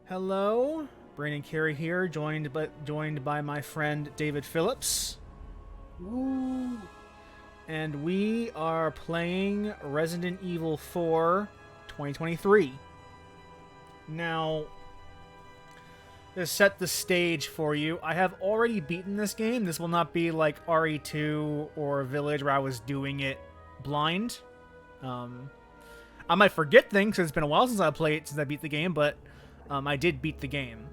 Hello, Brandon Carey here, joined by my friend David Phillips, Woo! and we are playing Resident Evil 4 2023. Now, to set the stage for you, I have already beaten this game. This will not be like RE2 or Village where I was doing it blind. I might forget things because it's been a while since I beat the game, but I did beat the game.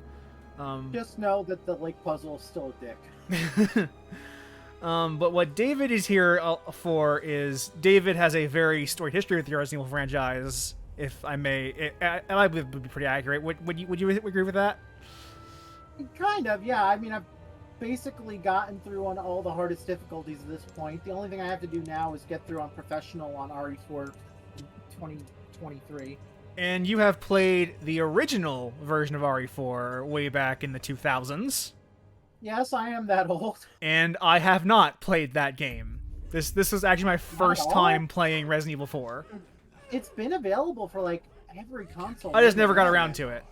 Just know that the lake puzzle is still a dick. But what David is here for is David has a very storied history with the Resident Evil franchise. If I may, I believe would be pretty accurate. Would you agree with that? Kind of, yeah. I mean, I've basically gotten through on all the hardest difficulties at this point. The only thing I have to do now is get through on professional on RE4 2023. And you have played the original version of RE4 way back in the 2000s. Yes, I am that old. And I have not played that game. This was actually my first time playing Resident Evil 4. It's been available for like every console. I just never got around to it.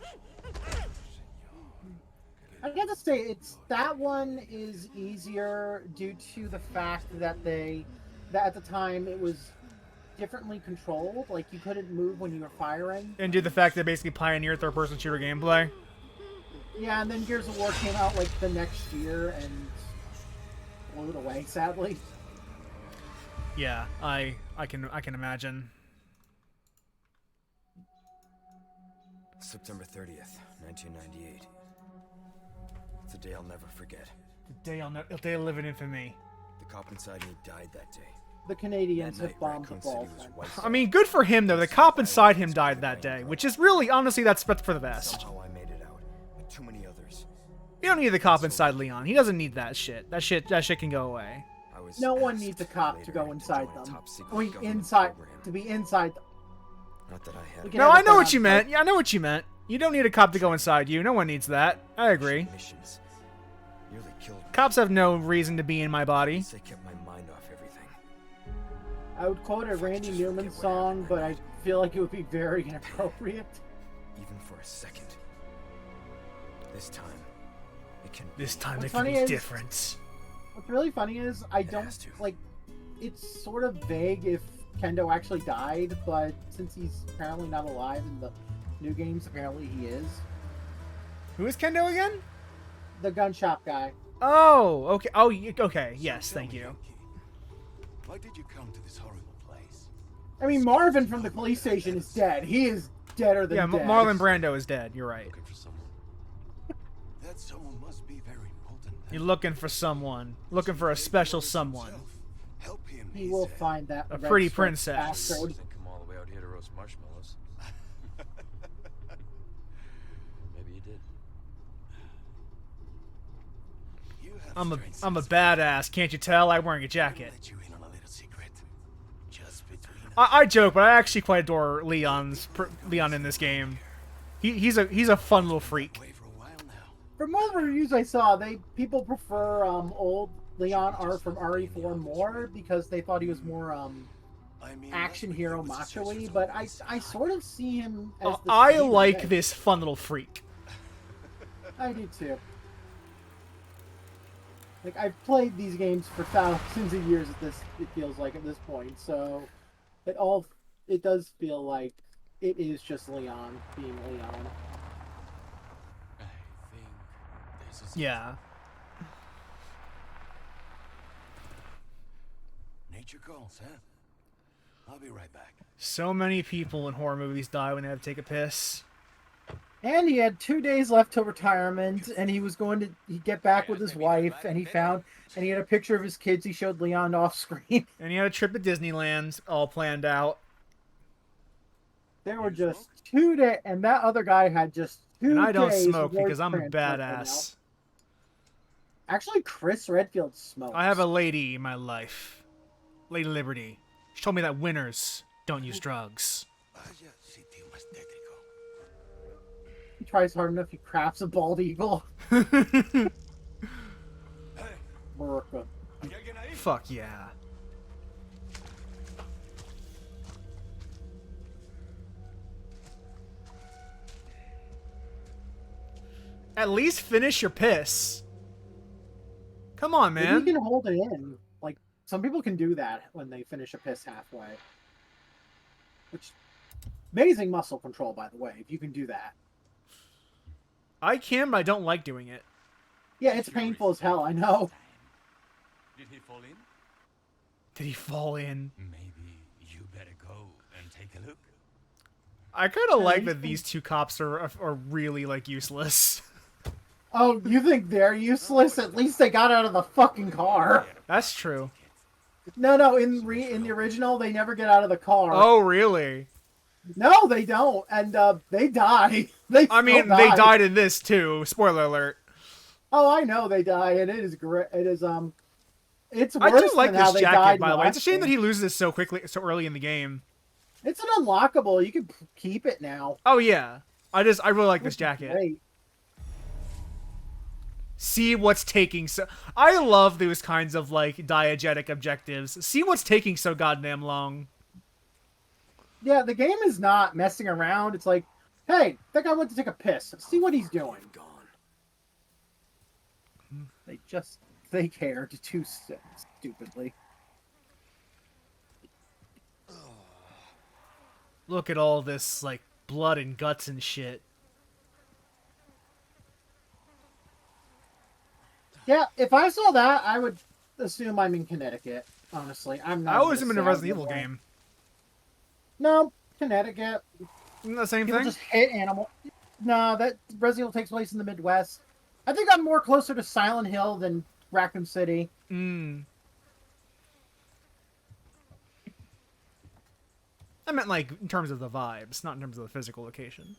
I got to say, that one is easier due to the fact that that at the time it was differently controlled. Like, you couldn't move when you were firing. And due to the fact that they basically pioneered third-person shooter gameplay. Yeah, and then Gears of War came out like the next year and blew it away, sadly. Yeah, I can imagine. September 30th, 1998. It's a day I'll never forget. The day I'll live in infamy. The cop inside me died that day. The Canadians That have night, bombed the Raccoon ball. City was I mean, good for him though. The cop inside him died that day, which is really, honestly, that's for the best. Somehow I made it out, but too many others. You don't need the cop inside Leon. He doesn't need that shit. That shit can go away. No one needs a cop to go inside them. I mean, to be inside them. Not that I have. No, I know what you meant. Yeah, I know what you meant. You don't need a cop to go inside you. No one needs that. I agree. Missions nearly killed me. Cops have no reason to be in my body. They kept my mind off everything. I would quote a Randy Newman song, but I feel like it would be very inappropriate. Even for a second. This time, it can. This time What's it can funny be is- different. What's really funny is I has don't to. like. It's sort of vague if Kendo actually died, but since he's apparently not alive in the new games, apparently he is. Who is Kendo again? The gun shop guy. Oh, okay. Oh, okay. Yes, So tell thank me, you. Yankee, why did you come to this horrible place? I mean, Marvin from the police station is dead. He is deader than Yeah, dead. Marlon Brando is dead. You're right. Looking for someone. That someone must be very important. You're looking for someone. Looking for a special someone. Help him. He will find that A red pretty stripped princess. bastard. Didn't come all the way out here to roast marshmallows. Maybe you did. You have I'm a strange sense. badass. Can't you tell? I'm wearing a jacket. Let you in on a little secret. Just between us. I joke, but I actually quite adore Leon in this game. He's a fun little freak. Away for a while now. From all the reviews I saw, people prefer old Leon R from RE4 more because they thought he was more I mean, action let me hero think the macho-y, successors but of I this sort of see him as the I sweeter like guy. this fun little freak. I do too. Like, I've played these games for thousands of years it feels like at this point, so it does feel like it is just Leon being Leon. I think this is Yeah. nature calls, huh? I'll be right back. So many people in horror movies die when they have to take a piss. And he had 2 days left till retirement, and he was going to get back with his wife, and he had a picture of his kids. He showed Leon off screen. And he had a trip to Disneyland all planned out. There were just 2 days, and that other guy had just 2 days. And I don't smoke of work because I'm a transport badass. now. Actually, Chris Redfield smokes. I have a lady in my life. Lady Liberty. She told me that winners don't use drugs. Vaya sitio más tétrico. He tries hard enough, he crafts a bald eagle. Hey, America. ¿hay alguien ahí? Fuck yeah. At least finish your piss. Come on, Maybe man. you can hold it in. Like, some people can do that when they finish a piss halfway. Which, amazing muscle control, by the way, if you can do that. I can, but I don't like doing it. Yeah, it's painful as hell, I know. Did he fall in? Did he fall in? Maybe you better go and take a look. I kind of like you that can- these two cops are really, like, useless. Oh, you think they're useless? At least they got out of the fucking car. That's true. No, in the original, they never get out of the car. Oh, really? No, they don't, and they die. They I mean, still they die. died in this, too. Spoiler alert. Oh, I know they die, and it is great. It is it's I worse do like than how this they died jacket, in by the way. It's a last shame that game. he loses it so quickly, so early in the game. It's an unlockable. You can keep it now. Oh, yeah. I really like this jacket. Great. See what's taking so... I love those kinds of, like, diegetic objectives. See what's taking so goddamn long. Yeah, the game is not messing around. It's like, hey, that guy went to take a piss. See what he's doing. Gone. They cared too stupidly. Look at all this, like, blood and guts and shit. Yeah, if I saw that, I would assume I'm in Connecticut. Honestly, I'm not. I always am in a gonna say Resident I'm Evil in game. No, Connecticut. Isn't that the same People thing? just hit animal. No, that Resident Evil takes place in the Midwest. I think I'm more closer to Silent Hill than Raccoon City. Mm. I meant, like, in terms of the vibes, not in terms of the physical location.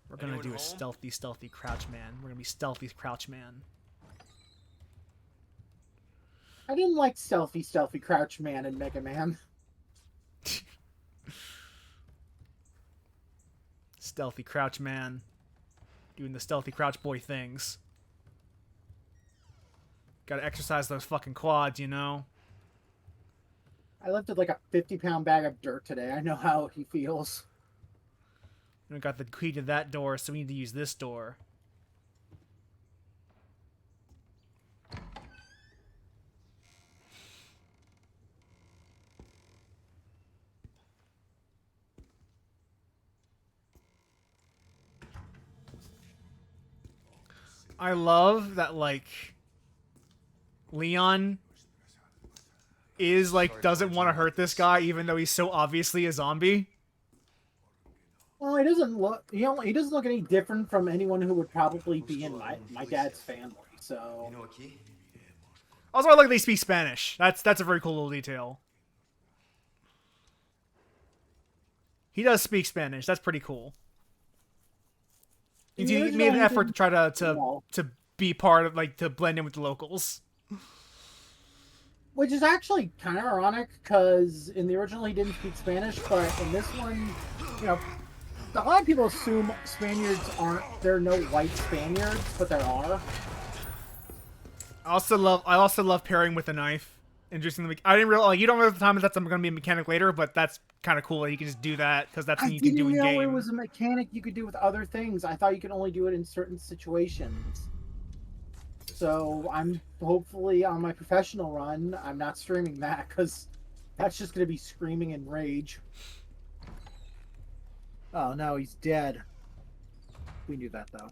We're gonna Anyone do a home? stealthy crouch man. We're gonna be stealthy crouch man. I didn't like stealthy Crouch Man in Mega Man. Stealthy crouch man. Doing the stealthy crouch boy things. Gotta exercise those fucking quads, you know? I lifted like a 50-pound bag of dirt today. I know how he feels. We got the key to that door, so we need to use this door. I love that, like, Leon is, like, doesn't want to hurt this guy, even though he's so obviously a zombie. Well, he doesn't look. He doesn't look any different from anyone who would probably be in my dad's family. So You know a key? Also, I like they speak Spanish. That's a very cool little detail. He does speak Spanish. That's pretty cool. In He the made an original, effort to he try well, to be part of, like, to blend in with the locals. which is actually kind of ironic because in the original he didn't speak Spanish, but in this one, you know, a lot of people assume Spaniards aren't. There are no white Spaniards, but there are. I also love pairing with a knife. Interesting. I didn't realize, like, you don't know at the time that that's going to be a mechanic later, but that's kind of cool that you can just do that because that's I something you can do didn't in know game. it was a mechanic you could do with other things. I thought you could only do it in certain situations. So I'm hopefully on my professional run, I'm not streaming that because that's just going to be screaming in rage. Oh no, he's dead. We knew that though.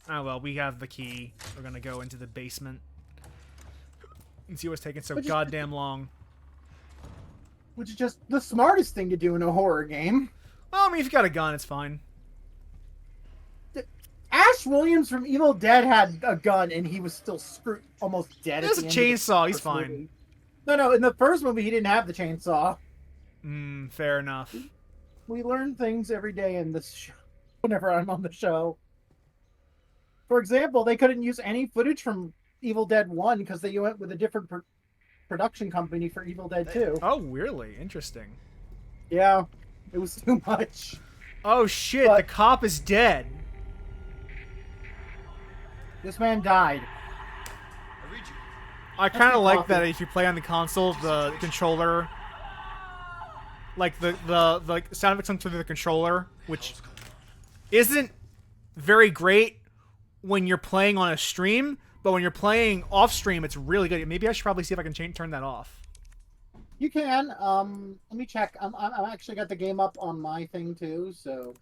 Oh well, we have the key. We're gonna go into the basement and see what's taking so But just- goddamn long. Which is just the smartest thing to do in a horror game. Well, I mean, if you got a gun, it's fine. Ash Williams from Evil Dead had a gun and he was still almost dead. He has at a the end of the chainsaw. He's first fine. movie. No, in the first movie he didn't have the chainsaw. Fair enough. We learn things every day in this show. Whenever I'm on the show. For example, they couldn't use any footage from Evil Dead 1 because they went with a different production company for Evil Dead 2. Oh, really? Interesting. Yeah, it was too much. Oh shit! But- the cop is dead. This man died. I read you. I kind the of like coffee. that if you play on the console, the controller like the sound effects come through the controller, which isn't very great when you're playing on a stream, but when you're playing off stream, it's really good. Maybe I should probably see if I can turn that off. You can. Let me check. I'm actually got the game up on my thing too, so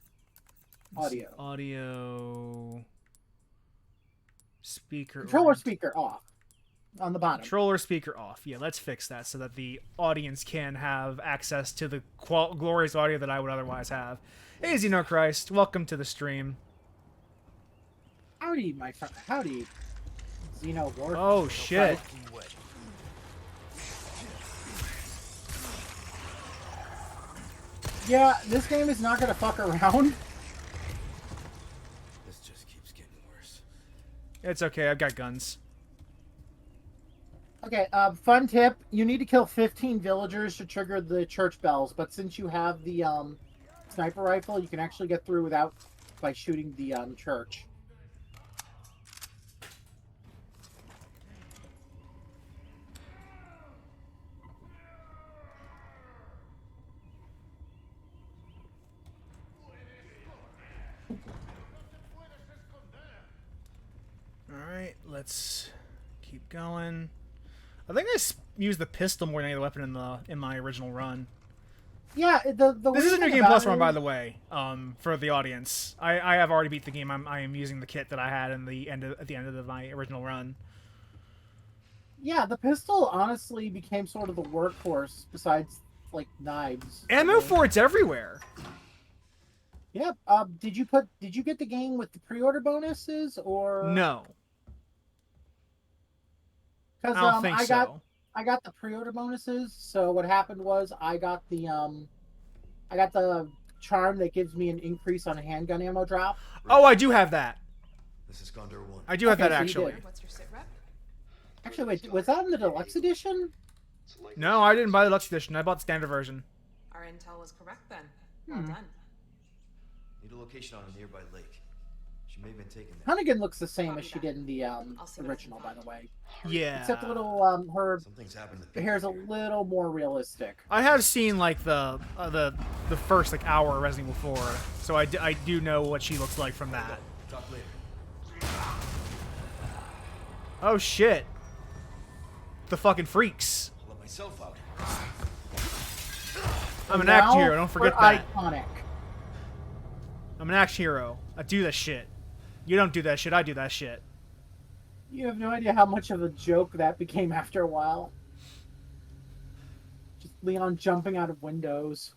audio. Audio. Speaker. Controller speaker off. On the bottom. Controller speaker off. Yeah, let's fix that so that the audience can have access to the glorious audio that I would otherwise have. Hey, Xenochrist, welcome to the stream. Howdy, my friend. Howdy. Xeno War. Oh, shit. Yeah, this game is not gonna fuck around. This just keeps getting worse. It's okay, I've got guns. Okay, fun tip. You need to kill 15 villagers to trigger the church bells, but since you have the sniper rifle, you can actually get through by shooting the church. Alright, let's keep going. I think I used the pistol more than any other weapon in my original run. Yeah, This is a new game plus run, by the way. For the audience, I have already beat the game. I am using the kit that I had at the end of my original run. Yeah, the pistol honestly became sort of the workhorse besides like knives. Ammo for it's everywhere. Yeah. Did you get the game with the pre-order bonuses or No? Because I don't think so. I got the pre-order bonuses. So what happened was I got the charm that gives me an increase on handgun ammo drop. Oh, I do have that. This is Condor 1. I do have that so you actually. did. What's your sit rep? Actually, wait, was that in the deluxe edition? No, I didn't buy the deluxe edition. I bought the standard version. Our intel was correct then. Well done. Need a location on a nearby lake. She may have been taken there. Hunnigan looks the same as she did in the see what I original, can by the way. Yeah. Except a little her Something's happened to the hair's a little more realistic. I have seen like the first like hour of Resident Evil 4, so I do know what she looks like from that. Talk later. Oh shit! The fucking freaks. I'll let myself out. I'm an Now action hero. Don't forget for that. Iconic. I'm an action hero. I do that shit. You don't do that shit. I do that shit. You have no idea how much of a joke that became after a while. Just Leon jumping out of windows.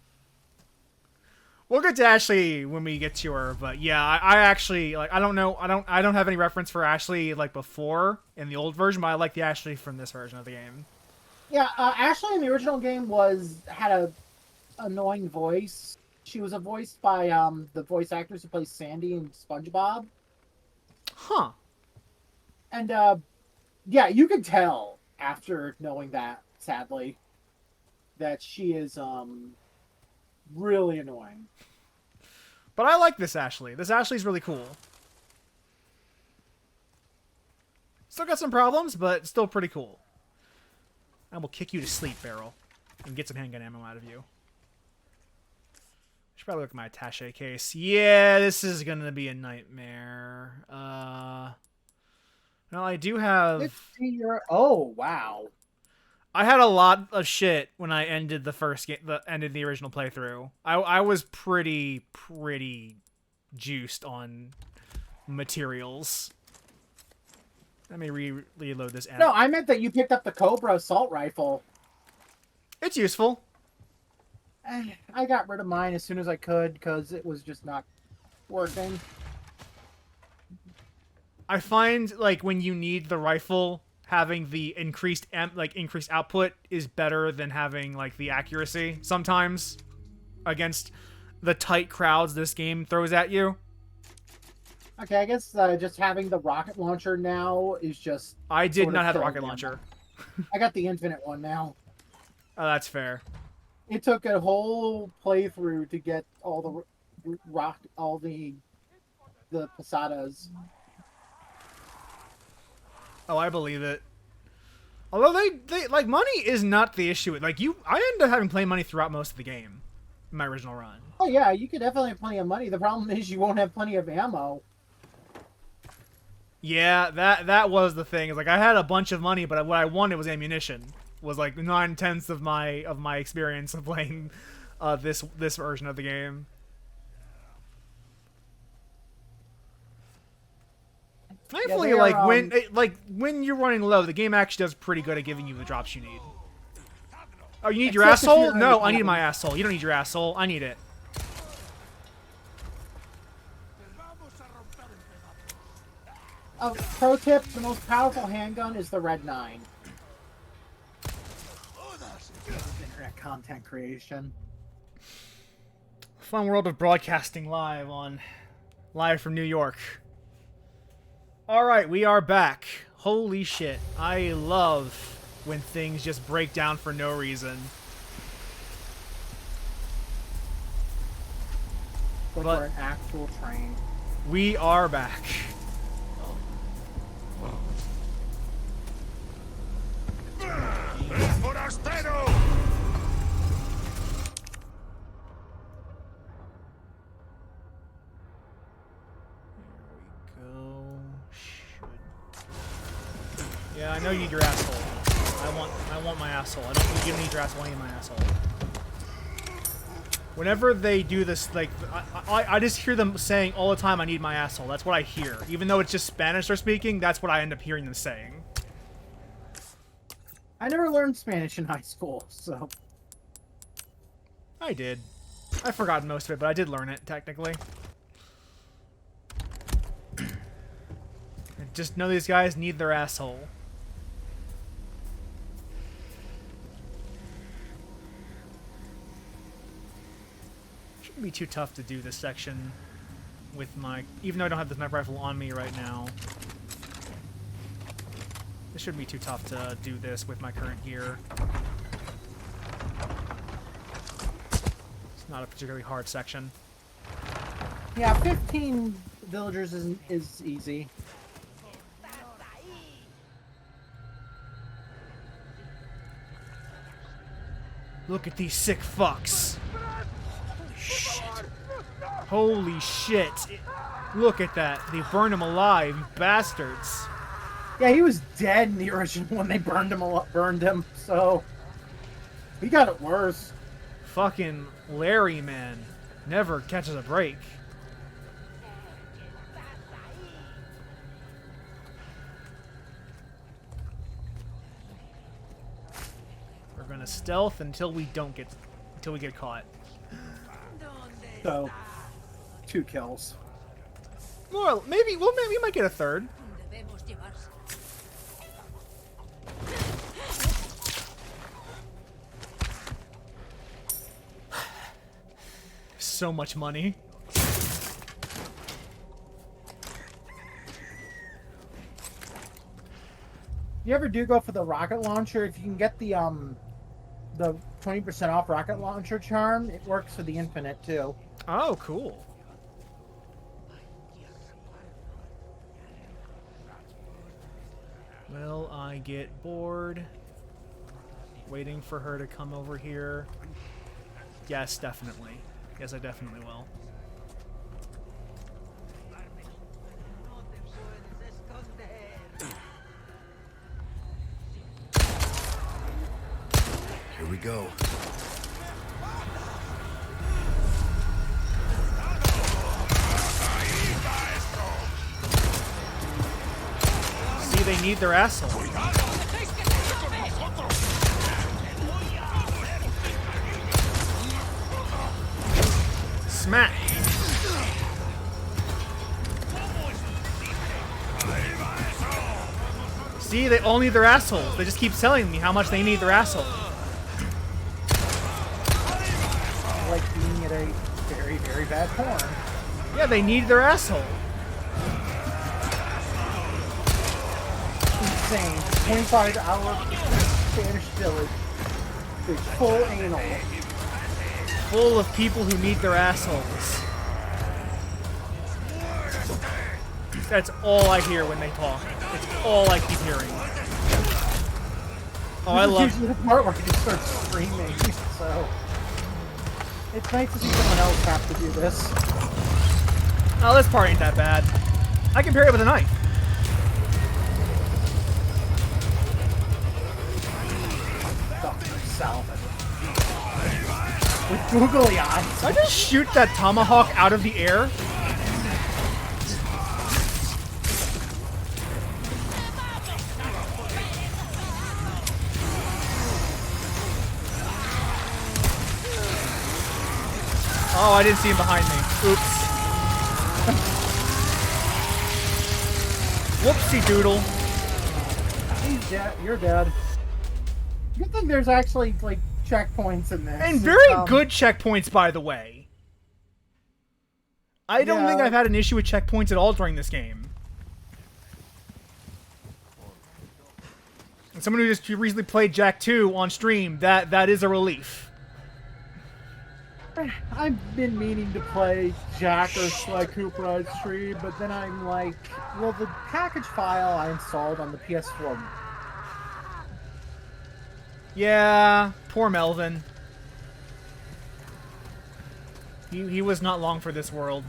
We'll get to Ashley when we get to her, but yeah, I actually like. I don't know. I don't have any reference for Ashley like before in the old version, but I like the Ashley from this version of the game. Yeah, Ashley in the original game had a annoying voice. She was voiced by the voice actress who plays Sandy in SpongeBob. Huh. And yeah, you can tell after knowing that, sadly, that she is really annoying. But I like this Ashley. This Ashley's really cool. Still got some problems, but still pretty cool. I will kick you to sleep, Barrel, and get some handgun ammo out of you. Should probably look at my attaché case. Yeah, this is gonna be a nightmare. No, I do have. Oh wow! I had a lot of shit when I ended the first game, ended the original playthrough. I was pretty juiced on materials. Let me reload this. No, I meant that you picked up the Cobra assault rifle. It's useful. I got rid of mine as soon as I could because it was just not working. I find like when you need the rifle, having the increased output is better than having like the accuracy sometimes against the tight crowds this game throws at you. Okay, I guess just having the rocket launcher now is just. I did not have the killing rocket me. launcher. I got the infinite one now. Oh, that's fair. It took a whole playthrough to get all the Posadas. Oh, I believe it. Although they like money is not the issue. Like I ended up having plain money throughout most of the game. in my original run. Oh yeah, you could definitely have plenty of money. The problem is you won't have plenty of ammo. Yeah, that was the thing. Is like I had a bunch of money, but what I wanted was ammunition. Was like 9/10 of my experience of playing this version of the game. Thankfully, yeah, when you're running low, the game actually does pretty good at giving you the drops you need. Oh, you need your Except if asshole? you're No, I need undercover. my asshole. You don't need your asshole. I need it. Pro tip: the most powerful handgun is the Red 9. Internet content creation. Fun world of broadcasting live from New York. All right, we are back. Holy shit! I love when things just break down for no reason. But But- for an actual train. We are back. Go. Yeah, I know you need your asshole. I want my asshole. You don't need your asshole. I need my asshole. Whenever they do this, like, I just hear them saying all the time, I need my asshole. That's what I hear. Even though it's just Spanish they're speaking, that's what I end up hearing them saying. I never learned Spanish in high school, so... I did. I've forgotten most of it, but I did learn it, technically. I just know these guys need their asshole. Shouldn't be too tough to do this section with my... Even though I don't have the sniper rifle on me right now. It shouldn't be too tough to do this with my current gear. It's not a particularly hard section. Yeah, 15 villagers is easy. Look at these sick fucks. Holy shit. Holy shit. Look at that. They burned him alive, you bastards. Yeah, he was dead in the original when they burned him, so... He got it worse. Fucking Larry, man. Never catches a break. We're gonna stealth until we get caught. So, 2 kills. Well, maybe we might get a third. So much money. You ever do go for the rocket launcher? If you can get the 20% off rocket launcher charm, it works for the infinite too. Oh, cool. Will I get bored waiting for her to come over here? Yes, definitely. Yes, I definitely will. Here we go. See, they need their asshole. Smack. See, they all need their assholes. They just keep telling me how much they need their asshole. Like being at a very, very bad porn. Yeah, they need their asshole. Insane. 25-hour Spanish village. It's full anal. Full of people who need their assholes. That's all I hear when they talk. It's all I keep hearing. Oh, I This is love... usually the part where he just starts screaming, so... It's nice to see someone else have to do this. Oh, this part ain't that bad. I can parry it with a knife. Fuck yourself. With googly eyes. Did I just shoot that tomahawk out of the air? Oh, I didn't see him behind me. Oops. Whoopsie doodle. He's dead. You're dead. Good thing there's actually, like, checkpoints in this. And very good checkpoints, by the way. I don't think Yeah. I've had an issue with checkpoints at all during this game. And someone who just recently played Jak 2 on stream, that is a relief. I've been meaning to play Jak or Sly Cooper on stream, but then I'm like, well, the package file I installed on the PS4. Yeah, poor Melvin. He was not long for this world.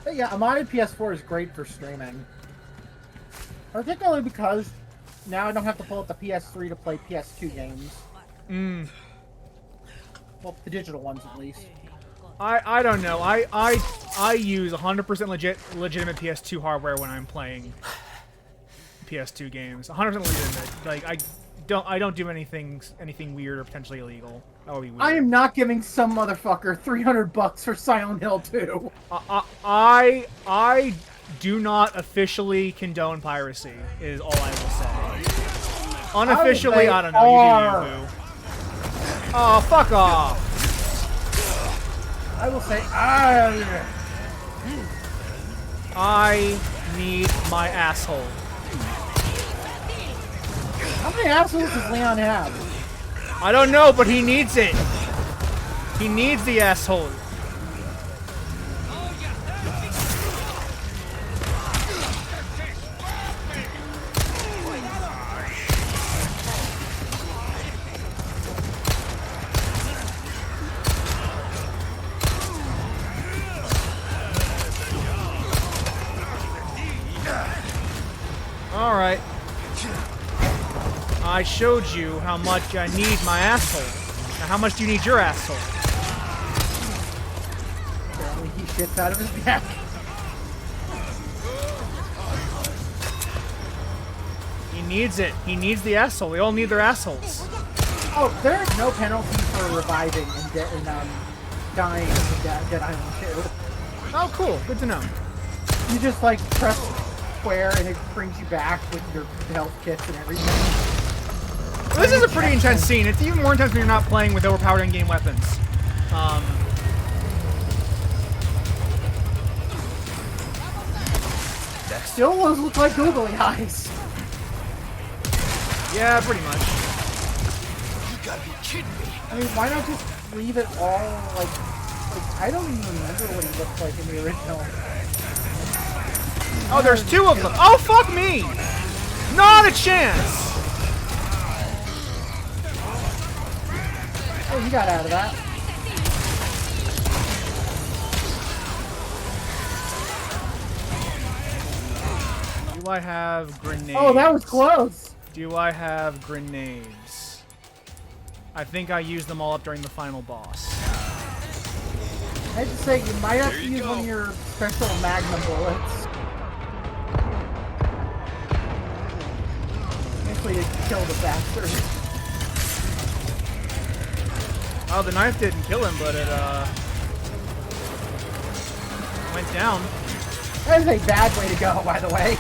But yeah, a modded PS4 is great for streaming. Particularly because now I don't have to pull up the PS3 to play PS2 games. Well, the digital ones at least. I don't know. I use 100% legitimate PS2 hardware when I'm playing PS2 games. 100% legitimate. Like I don't do anything weird or potentially illegal. That would be weird. I am not giving some motherfucker $300 for Silent Hill 2. I do not officially condone piracy. Is all I will say. Unofficially, I don't know. You do you, boo. Oh, fuck off! I will say, I need my asshole. How many assholes does Leon have? I don't know, but he needs it. He needs the asshole. Alright. I showed you how much I need my asshole. Now how much do you need your asshole? Apparently he shits out of his neck. He needs it. He needs the asshole. They all need their assholes. Oh, there's no penalty for reviving and dying in Dead Island 2. Oh, cool. Good to know. You just, like, press square and it brings you back with your health kits and everything. This is a pretty intense scene. It's even more intense when you're not playing with overpowered in-game weapons. Still those look like googly eyes. Yeah, pretty much. You gotta be kidding me. I mean, why not just leave it all, like I don't even remember what he looked like in the original. Oh, there's two of them. Oh, fuck me! Not a chance! Oh, you got out of that. Do I have grenades? Oh, that was close. Do I have grenades? I think I used them all up during the final boss. I have to say, you might have to use one of your special Magnum bullets. Basically, to kill the bastard. Oh, the knife didn't kill him, but it, went down. That is a bad way to go, by the way.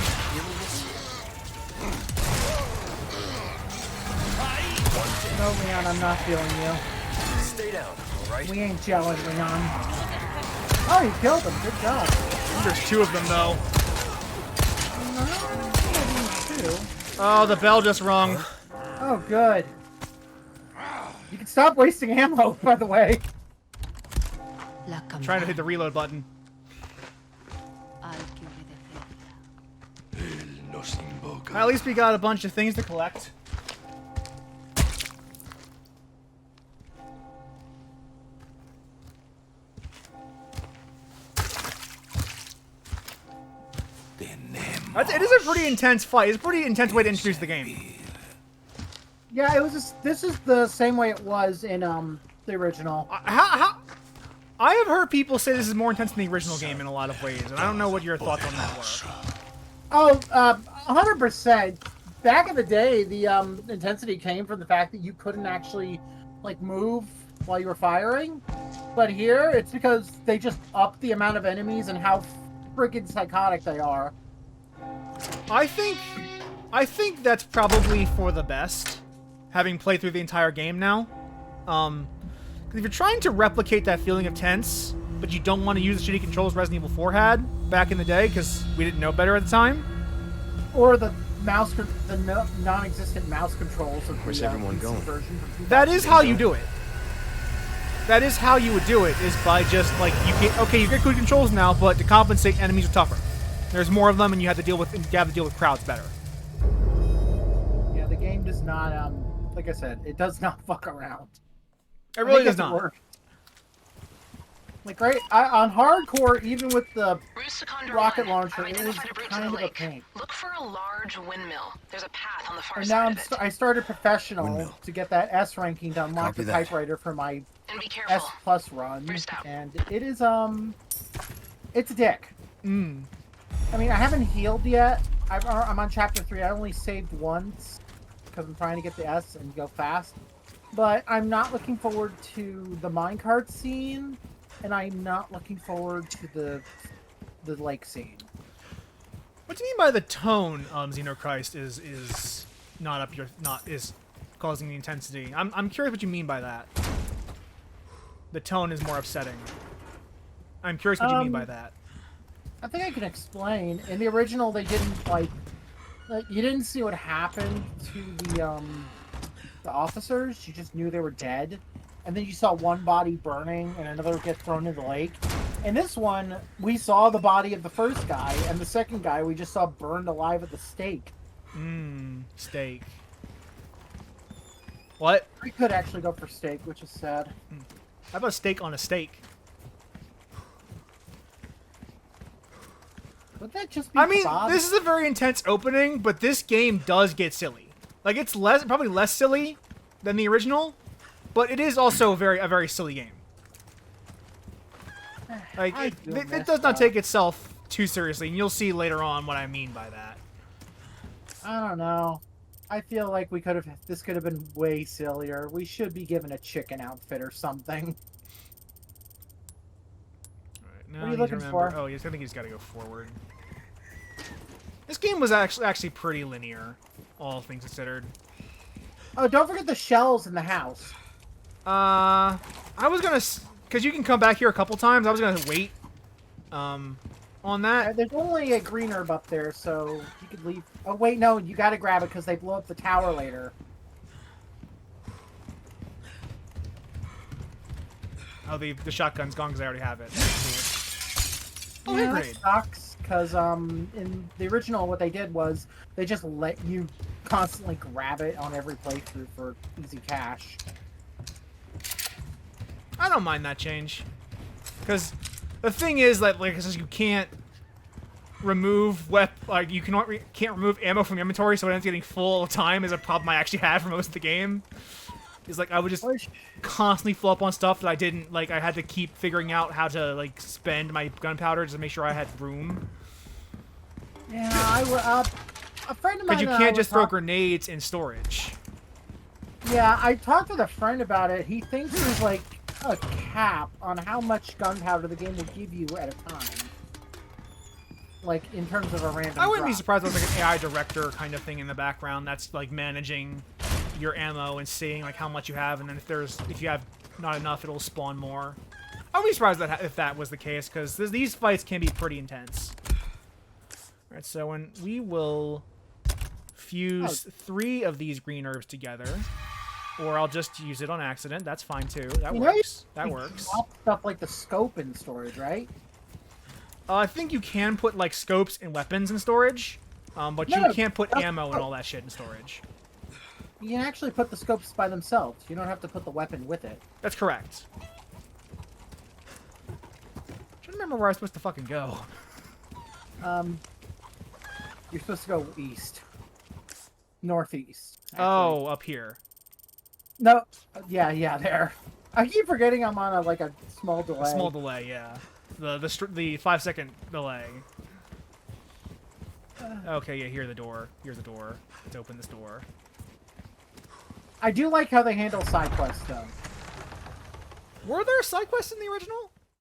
No, Leon, I'm not feeling you. Stay down, alright? We ain't gelling, Leon. Oh, you killed him. Good job. There's two of them, though. No, two. Oh, the bell just rung. Oh, good. You can stop wasting ammo, by the way. I'm trying to hit the reload button. At least we got a bunch of things to collect. It is a pretty intense fight. It's a pretty intense way to introduce the game. Yeah, it was. This is the same way it was in the original. I have heard people say this is more intense than the original game in a lot of ways, and I don't know what your thoughts on that were. Oh, 100%. Back in the day, the intensity came from the fact that you couldn't actually like move while you were firing, but here it's because they just upped the amount of enemies and how freaking psychotic they are. I think that's probably for the best, having played through the entire game now. Because if you're trying to replicate that feeling of tense, but you don't want to use the shitty controls Resident Evil 4 had back in the day, because we didn't know better at the time, or the non-existent mouse controls of Where's the everyone PC going? version from that is how you 2008. do it. That is how you would do it, is by just, like, you get good controls now, but to compensate, enemies are tougher. There's more of them, and you have to deal with crowds better. Yeah, the game does not, like I said, it does not fuck around. It really I think does it's not. work. Like, right, on hardcore, even with the rocket launcher, it was kind of a pain. Look for a large windmill. There's a path on the far And now side of it. I started professional Windmill. to get that S ranking to unlock Copy the that. typewriter for my And be careful. S plus run, First out. and it is it's a dick. Mm. I mean, I haven't healed yet. I'm on chapter 3. I only saved once because I'm trying to get the S and go fast. But I'm not looking forward to the minecart scene, and I'm not looking forward to the lake scene. What do you mean by the tone, Xenochrist is is causing the intensity? I'm curious what you mean by that. The tone is more upsetting. I'm curious what you mean by that. I think I can explain. In the original, they didn't like you didn't see what happened to the officers. You just knew they were dead, and then you saw one body burning and another get thrown into the lake. In this one, we saw the body of the first guy, and the second guy we just saw burned alive at the stake. Steak. What? I could actually go for steak, which is sad. How about steak on a steak? Would that just be I mean, kebab? this is a very intense opening, but this game does get silly. Like, it's probably less silly than the original, but it is also a very silly game. Like, it does not take itself too seriously, and you'll see later on what I mean by that. I don't know. I feel like this could have been way sillier. We should be given a chicken outfit or something. Alright, now What are you I need to looking remember- for? Oh, yes, I think he's got to go forward. This game was actually pretty linear, all things considered. Oh, don't forget the shells in the house. I was gonna, because you can come back here a couple times. I was gonna wait, on that. There's only a green herb up there, so you could leave. Oh wait, no, you gotta grab it because they blow up the tower later. Oh, the shotgun's gone because I already have it. Oh, Yeah, hey, that great. sucks because in the original, what they did was they just let you constantly grab it on every playthrough for easy cash. I don't mind that change, because the thing is that, like I said, you can't remove can't remove ammo from your inventory, so it ends up getting full all the time. Is a problem I actually had for most of the game. Is like I would just constantly fill up on stuff that I didn't like. I had to keep figuring out how to like spend my gunpowder just to make sure I had room. Yeah, a friend of mine. Because you can't just throw grenades in storage. Yeah, I talked with a friend about it. He thinks there's like a cap on how much gunpowder the game will give you at a time. Like in terms of a random. I wouldn't be drop. surprised if there's like an AI director kind of thing in the background that's like managing your ammo and seeing like how much you have, and then if you have not enough, it'll spawn more. I wouldn't be surprised if that was the case, because these fights can be pretty intense. All right, so when we will fuse 3 of these green herbs together, or I'll just use it on accident. That's fine too. That works. That works. Drop stuff like the scope in storage, right? I think you can put like scopes and weapons in storage, but No, you can't put ammo and all that shit in storage. You can actually put the scopes by themselves. You don't have to put the weapon with it. That's correct. I'm trying to remember where I was supposed to fucking go. You're supposed to go east. Northeast. Actually. Oh, up here. No. Yeah, there. I keep forgetting I'm on a small delay. A small delay, yeah. The 5-second delay. Okay, yeah, here's the door. Here's the door. Let's open this door. I do like how they handle side quests, though. Were there side quests in the original?